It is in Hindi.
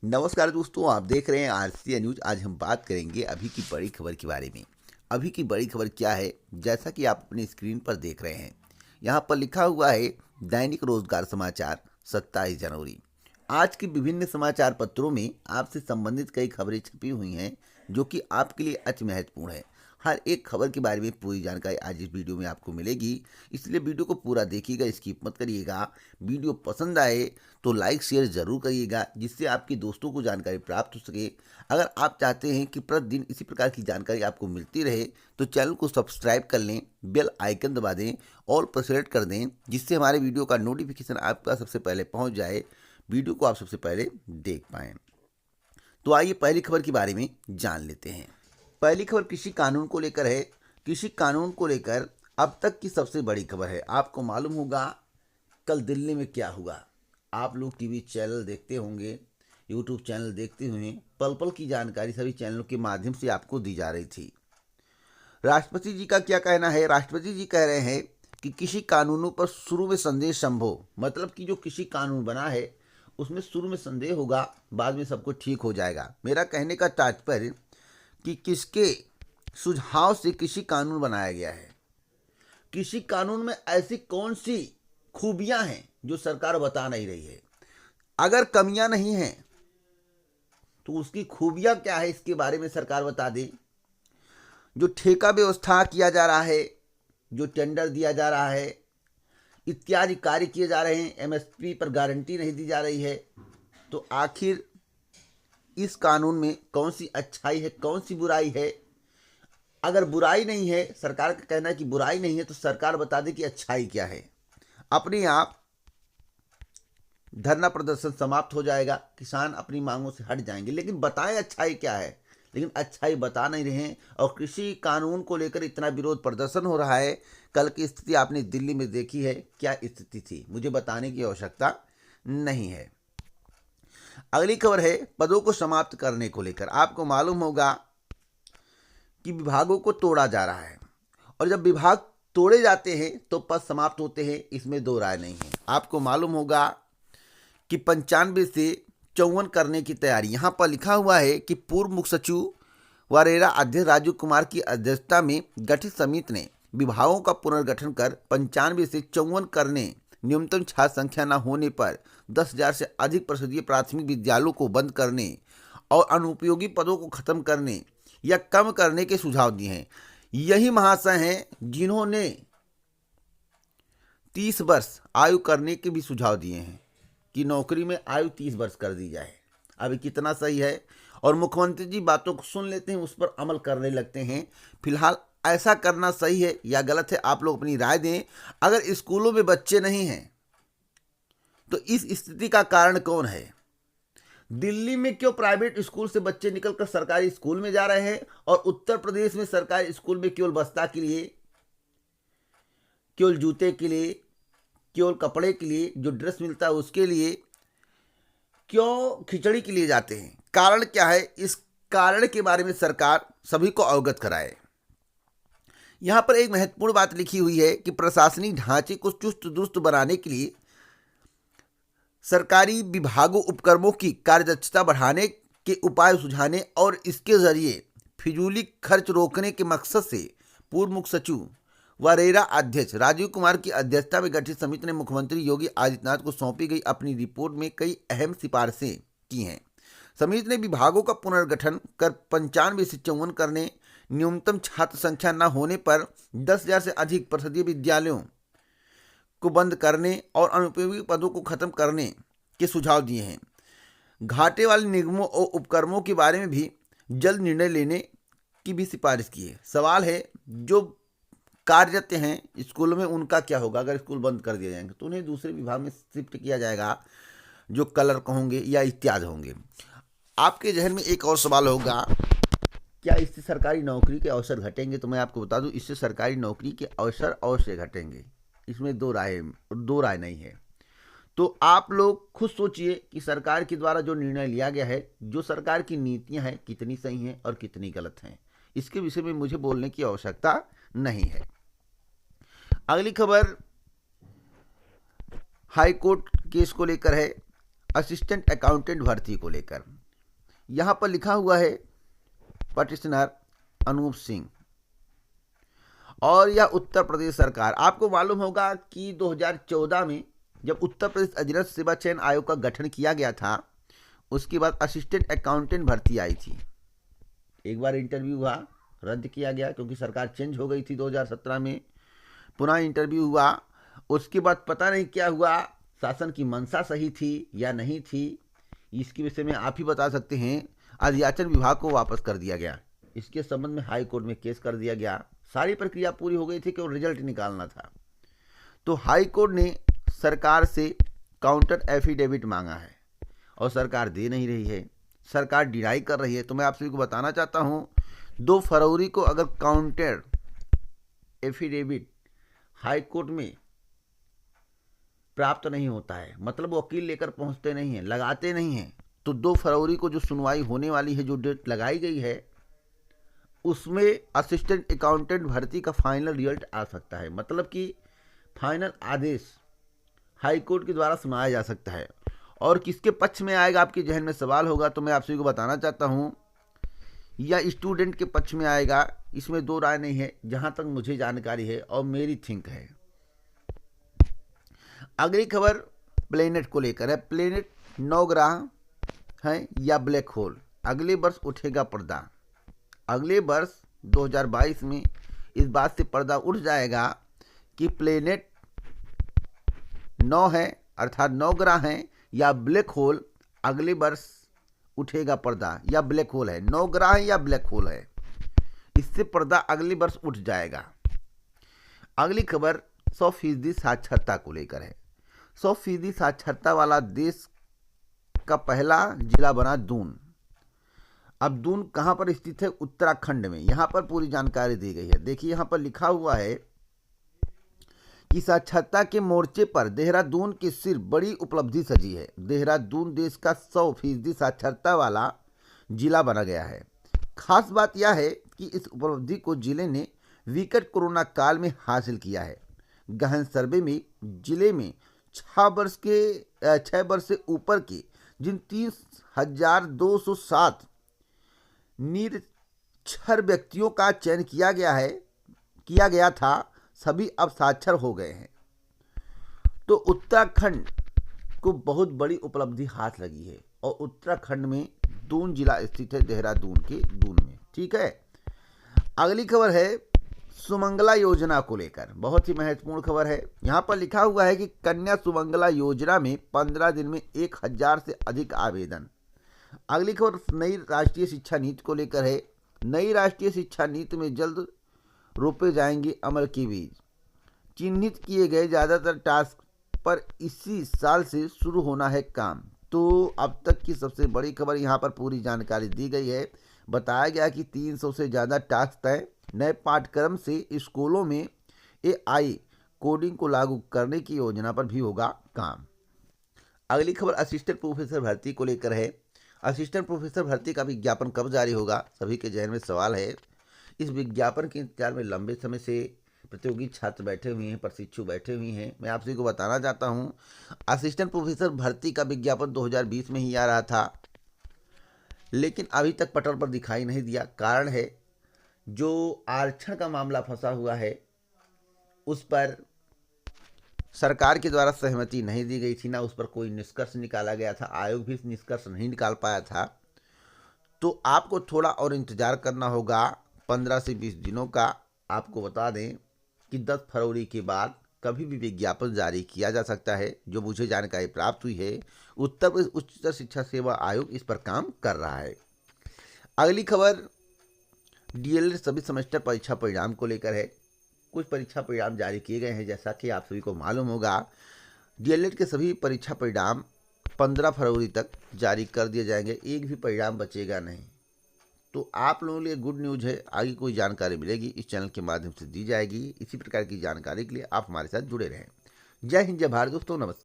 नमस्कार दोस्तों, आप देख रहे हैं आरसीए न्यूज। आज हम बात करेंगे अभी की बड़ी खबर के बारे में। अभी की बड़ी खबर क्या है, जैसा कि आप अपनी स्क्रीन पर देख रहे हैं। यहाँ पर लिखा हुआ है दैनिक रोजगार समाचार 27 जनवरी। आज के विभिन्न समाचार पत्रों में आपसे संबंधित कई खबरें छपी हुई हैं जो कि आपके लिए अति महत्वपूर्ण है। हर एक खबर के बारे में पूरी जानकारी आज इस वीडियो में आपको मिलेगी, इसलिए वीडियो को पूरा देखिएगा, स्किप मत करिएगा। वीडियो पसंद आए तो लाइक शेयर जरूर करिएगा, जिससे आपके दोस्तों को जानकारी प्राप्त हो सके। अगर आप चाहते हैं कि प्रतिदिन इसी प्रकार की जानकारी आपको मिलती रहे तो चैनल को सब्सक्राइब कर लें, बेल आइकन दबा दें, ऑल पर सेलेक्ट कर दें, जिससे हमारे वीडियो का नोटिफिकेशन आपका सबसे पहले पहुंच जाए, वीडियो को आप सबसे पहले देख पाएँ। तो आइए पहली खबर के बारे में जान लेते हैं। पहली खबर कृषि कानून को लेकर है। कृषि कानून को लेकर अब तक की सबसे बड़ी खबर है। आपको मालूम होगा कल दिल्ली में क्या हुआ। आप लोग टीवी चैनल देखते होंगे, यूट्यूब चैनल देखते हुए पल पल की जानकारी सभी चैनलों के माध्यम से आपको दी जा रही थी। राष्ट्रपति जी का क्या कहना है? राष्ट्रपति जी कह रहे हैं कि कृषि कानूनों पर शुरू में संदेह संभव, मतलब कि जो कृषि कानून बना है उसमें शुरू में संदेह होगा, बाद में सब कुछ ठीक हो जाएगा। मेरा कहने का तात्पर्य कि किसके सुझाव से कृषि कानून बनाया गया है। कृषि कानून में ऐसी कौन सी खूबियां हैं जो सरकार बता नहीं रही है। अगर कमियां नहीं हैं तो उसकी खूबियां क्या है, इसके बारे में सरकार बता दे। जो ठेका व्यवस्था किया जा रहा है, जो टेंडर दिया जा रहा है, इत्यादि कार्य किए जा रहे हैं, एमएसपी पर गारंटी नहीं दी जा रही है, तो आखिर इस कानून में कौन सी अच्छाई है, कौन सी बुराई है? अगर बुराई नहीं है, सरकार का कहना है कि बुराई नहीं है, तो सरकार बता दे कि अच्छाई क्या है। अपने आप धरना प्रदर्शन समाप्त हो जाएगा, किसान अपनी मांगों से हट जाएंगे। लेकिन बताएं अच्छाई क्या है, लेकिन अच्छाई बता नहीं रहे हैं। और कृषि कानून को लेकर इतना विरोध प्रदर्शन हो रहा है। कल की स्थिति आपने दिल्ली में देखी है, क्या स्थिति थी, मुझे बताने की आवश्यकता नहीं है। अगली खबर है पदों को समाप्त करने को लेकर। आपको मालूम होगा कि विभागों को तोड़ा जा रहा है, और जब विभाग तोड़े जाते हैं तो पद समाप्त होते हैं, इसमें दो राय नहीं है। आपको मालूम होगा कि 95 से 54 करने की तैयारी। यहाँ पर लिखा हुआ है कि पूर्व मुख्य सचिव व रेरा अध्यक्ष राजीव कुमार की अध्यक्षता में गठित समिति ने विभागों का पुनर्गठन कर 95 से 54 करने, न्यूनतम छात्र संख्या न होने पर 10,000 से अधिक परिषदीय प्राथमिक विद्यालयों को बंद करने और अनुपयोगी पदों को खत्म करने या कम करने के सुझाव दिए हैं। यही महाशय हैं जिन्होंने 30 वर्ष आयु करने के भी सुझाव दिए हैं कि नौकरी में आयु 30 वर्ष कर दी जाए। अभी कितना सही है? और मुख्यमंत्री जी बातों को सुन लेते हैं, उस पर अमल करने लगते हैं। फिलहाल ऐसा करना सही है या गलत है, आप लोग अपनी राय दें। अगर स्कूलों में बच्चे नहीं हैं तो इस स्थिति का कारण कौन है? दिल्ली में क्यों प्राइवेट स्कूल से बच्चे निकलकर सरकारी स्कूल में जा रहे हैं, और उत्तर प्रदेश में सरकारी स्कूल में केवल बस्ता के लिए, केवल जूते के लिए, केवल कपड़े के लिए, जो ड्रेस मिलता है उसके लिए, क्यों खिचड़ी के लिए जाते हैं? कारण क्या है? इस कारण के बारे में सरकार सभी को अवगत कराए। यहां पर एक महत्वपूर्ण बात लिखी हुई है कि प्रशासनिक ढांचे को चुस्त दुरुस्त बनाने के लिए सरकारी विभागों उपक्रमों की कार्यदक्षता बढ़ाने के उपाय सुझाने और इसके जरिए फिजूली खर्च रोकने के मकसद से पूर्व मुख्य सचिव व रेरा अध्यक्ष राजीव कुमार की अध्यक्षता में गठित समिति ने मुख्यमंत्री योगी आदित्यनाथ को सौंपी गई अपनी रिपोर्ट में कई अहम सिफारिशें की हैं। समिति ने विभागों का पुनर्गठन कर 95 से 54 करने, न्यूनतम छात्र संख्या न होने पर 10,000 से अधिक परिषदीय विद्यालयों को बंद करने और अनुपयोगी पदों को खत्म करने के सुझाव दिए हैं। घाटे वाले निगमों और उपक्रमों के बारे में भी जल्द निर्णय लेने की भी सिफारिश की है। सवाल है, जो कार्यरत हैं स्कूलों में उनका क्या होगा? अगर स्कूल बंद कर दिए जाएंगे तो उन्हें दूसरे विभाग में शिफ्ट किया जाएगा, जो क्लर्क होंगे या इत्यादि होंगे। आपके जहन में एक और सवाल होगा, क्या इससे सरकारी नौकरी के अवसर घटेंगे? तो मैं आपको बता दूं, इससे सरकारी नौकरी के अवसर अवश्य घटेंगे, इसमें दो राय नहीं है। तो आप लोग खुद सोचिए कि सरकार के द्वारा जो निर्णय लिया गया है, जो सरकार की नीतियां हैं, कितनी सही हैं और कितनी गलत हैं। इसके विषय में मुझे बोलने की आवश्यकता नहीं है। अगली खबर हाई कोर्ट केस को लेकर है। असिस्टेंट अकाउंटेंट भर्ती को लेकर। यहाँ पर लिखा हुआ है पटिशनर अनूप सिंह, और यह उत्तर प्रदेश सरकार। आपको मालूम होगा कि 2014 में जब उत्तर प्रदेश अधीनस्थ सेवा चयन आयोग का गठन किया गया था, उसके बाद असिस्टेंट अकाउंटेंट भर्ती आई थी। एक बार इंटरव्यू हुआ, रद्द किया गया क्योंकि सरकार चेंज हो गई थी 2017 में। पुनः इंटरव्यू हुआ, उसके बाद पता नहीं क्या हुआ, शासन की मंशा सही थी या नहीं थी, इसके विषय में आप ही बता सकते हैं। अध्याचन विभाग को वापस कर दिया गया। इसके संबंध में हाई कोर्ट में केस कर दिया गया। सारी प्रक्रिया पूरी हो गई थी, केवल रिजल्ट निकालना था। तो हाई कोर्ट ने सरकार से काउंटर एफिडेविट मांगा है और सरकार दे नहीं रही है, सरकार डिनाई कर रही है। तो मैं आप सभी को बताना चाहता हूं, 2 फरवरी को अगर काउंटर एफिडेविट हाई कोर्ट में प्राप्त नहीं होता है, मतलब वकील लेकर पहुंचते नहीं हैं, लगाते नहीं हैं, तो 2 फरवरी को जो सुनवाई होने वाली है, जो डेट लगाई गई है, उसमें असिस्टेंट अकाउंटेंट भर्ती का फाइनल रिजल्ट आ सकता है। मतलब कि फाइनल आदेश हाई कोर्ट के द्वारा सुनाया जा सकता है। और किसके पक्ष में आएगा, आपके जहन में सवाल होगा, तो मैं आप सभी को बताना चाहता हूं, या स्टूडेंट के पक्ष में आएगा, इसमें 2 राय नहीं है, जहां तक मुझे जानकारी है और मेरी थिंक है। अगली खबर प्लेनेट को लेकर है। प्लेनेट 9 ग्रह है या ब्लैक होल, अगले वर्ष उठेगा पर्दा। अगले वर्ष 2022 में इस बात से पर्दा उठ जाएगा कि प्लेनेट 9 है, अर्थात 9 ग्रह हैं या ब्लैक होल, अगले वर्ष उठेगा पर्दा। या ब्लैक होल है, 9 ग्रह है या ब्लैक होल है, इससे पर्दा अगले वर्ष उठ जाएगा। अगली खबर 100% साक्षरता को लेकर है। 100% साक्षरता वाला देश का पहला जिला बना दून। अब दून कहाँ पर स्थित है? उत्तराखंड में। यहाँ पर पूरी जानकारी दी गई है। देखिए यहाँ पर लिखा हुआ है कि साक्षरता के मोर्चे पर देहरादून की सिर बड़ी उपलब्धि सजी है। देहरादून देश का 100% साक्षरता वाला जिला बना गया है। खास बात यह है कि इस उपलब्धि को जिले ने विकट कोरोना काल में हासिल किया है। गहन सर्वे में जिले में 6 वर्ष से ऊपर के जिन 30,207 निरक्षर व्यक्तियों का चयन किया गया था, सभी अब साक्षर हो गए हैं। तो उत्तराखंड को बहुत बड़ी उपलब्धि हाथ लगी है और उत्तराखंड में दून जिला स्थित है, देहरादून के दून में। ठीक है। अगली खबर है सुमंगला योजना को लेकर, बहुत ही महत्वपूर्ण खबर है। यहाँ पर लिखा हुआ है कि कन्या सुमंगला योजना में 15 दिन में 1000 से अधिक आवेदन। अगली खबर नई राष्ट्रीय शिक्षा नीति को लेकर है। नई राष्ट्रीय शिक्षा नीति में जल्द रोपे जाएंगे अमल के बीज। चिन्हित किए गए ज़्यादातर टास्क पर इसी साल से शुरू होना है काम। तो अब तक की सबसे बड़ी खबर, यहाँ पर पूरी जानकारी दी गई है। बताया गया कि 300 से ज़्यादा टास्क तय। नए पाठ्यक्रम से स्कूलों में AI कोडिंग को लागू करने की योजना पर भी होगा काम। अगली खबर असिस्टेंट प्रोफेसर भर्ती को लेकर है। असिस्टेंट प्रोफेसर भर्ती का विज्ञापन कब जारी होगा, सभी के जहन में सवाल है। इस विज्ञापन के इंतजार में लंबे समय से प्रतियोगी छात्र बैठे हुए हैं, प्रशिक्षु बैठे हुए हैं। मैं आप सभी को बताना चाहता हूं, असिस्टेंट प्रोफेसर भर्ती का विज्ञापन 2020 में ही आ रहा था, लेकिन अभी तक पटल पर दिखाई नहीं दिया। कारण है जो आरक्षण का मामला फंसा हुआ है, उस पर सरकार के द्वारा सहमति नहीं दी गई थी, ना उस पर कोई निष्कर्ष निकाला गया था। आयोग भी निष्कर्ष नहीं निकाल पाया था। तो आपको थोड़ा और इंतजार करना होगा 15 से 20 दिनों का। आपको बता दें कि 10 फरवरी के बाद कभी भी विज्ञापन जारी किया जा सकता है। जो मुझे जानकारी प्राप्त हुई है, उत्तर प्रदेश उच्चतर शिक्षा सेवा आयोग इस पर काम कर रहा है। अगली खबर DLED सभी सेमेस्टर परीक्षा परिणाम को लेकर है। कुछ परीक्षा परिणाम जारी किए गए हैं। जैसा कि आप सभी को मालूम होगा, DLED के सभी परीक्षा परिणाम 15 फरवरी तक जारी कर दिए जाएंगे। एक भी परिणाम बचेगा नहीं। तो आप लोगों के लिए गुड न्यूज़ है। आगे कोई जानकारी मिलेगी इस चैनल के माध्यम से दी जाएगी। इसी प्रकार की जानकारी के लिए आप हमारे साथ जुड़े रहें। जय हिंद, जय भारत दोस्तों, नमस्कार।